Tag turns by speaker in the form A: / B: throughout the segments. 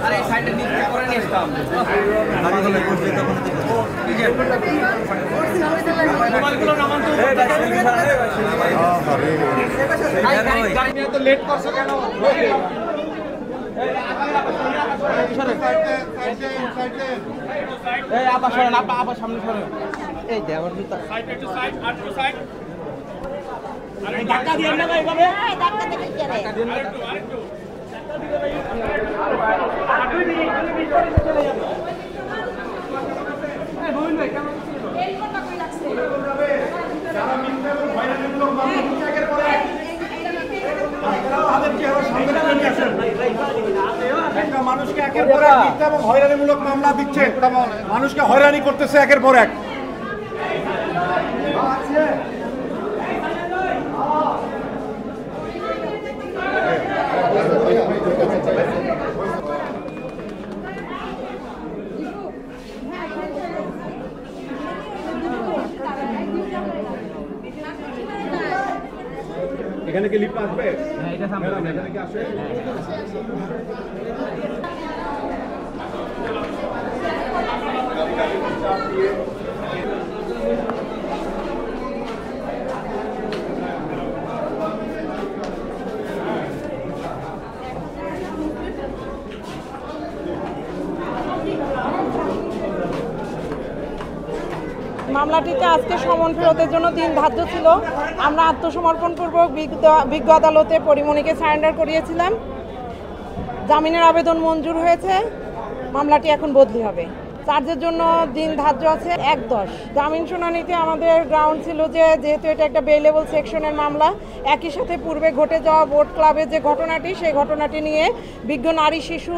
A: अरे साइड में क्या कर रहे हैं इसका तो लेट कर सके ना आप सामने धक्का दिया ना भाई बाबे धक्का दिया মানুষকে একের পর এক মিথ্যা এবং হয়রানিমূলক মামলা দিচ্ছে, মানুষকে হয়রানি করতেছে একের পর এক। এখানে কি লিফট আসবে? হ্যাঁ, এটা সামনে এখানে কি আসে?
B: মামলাটিতে আজকে সমন ফেরতের জন্য দিন ধার্য ছিল। আমরা আত্মসমর্পণপূর্বক বিজ্ঞ আদালতে পরিমণিকে সারেন্ডার করিয়েছিলাম। জামিনের আবেদন মঞ্জুর হয়েছে, মামলাটি এখন বদলি হবে। চার্জের জন্য দিন ধার্য আছে ১/১০। জামিন শুনানিতে আমাদের গ্রাউন্ড ছিল যে যেহেতু এটা একটা বেলেবল সেকশনের মামলা, একই সাথে পূর্বে ঘটে যাওয়া বোট ক্লাবের যে ঘটনাটি, সেই ঘটনাটি নিয়ে বিজ্ঞ নারী শিশু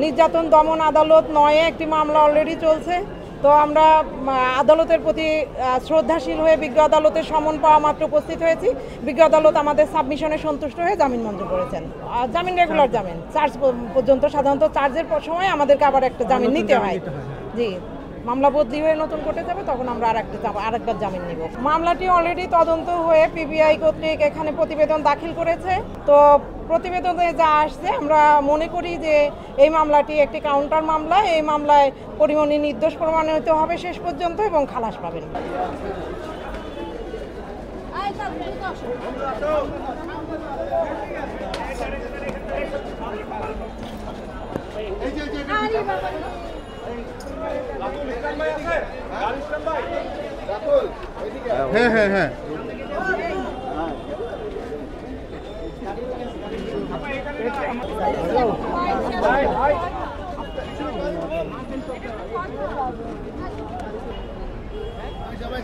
B: নির্যাতন দমন আদালত ৯-এ একটি মামলা অলরেডি চলছে। তো আমরা আদালতের প্রতি শ্রদ্ধাশীল হয়ে বিজ্ঞ আদালতের সমন পাওয়া মাত্র উপস্থিত হয়েছি। বিজ্ঞ আদালত আমাদের সাবমিশনে সন্তুষ্ট হয়ে জামিন মঞ্জুর করেছেন। জামিন রেগুলার জামিন, চার্জ পর্যন্ত সাধারণত চার্জের সময় আমাদেরকে আবার একটা জামিন নিতে হয়। জি, মামলা বদলি হয়ে নতুন কোর্টে যাবে, তখন আমরা আরেকবার জামিন নিব। মামলাটি অলরেডি তদন্ত হয়ে পিবিআই কর্তৃক এখানে প্রতিবেদন দাখিল করেছে। তো প্রতিবেদনে যা আসছে, আমরা মনে করি যে এই মামলাটি একটি কাউন্টার মামলা। এই মামলায় পরিমণি নির্দোষ প্রমাণিত হবে শেষ পর্যন্ত এবং খালাস পাবেন।
C: হ্যাঁ হ্যাঁ হ্যাঁ সবাই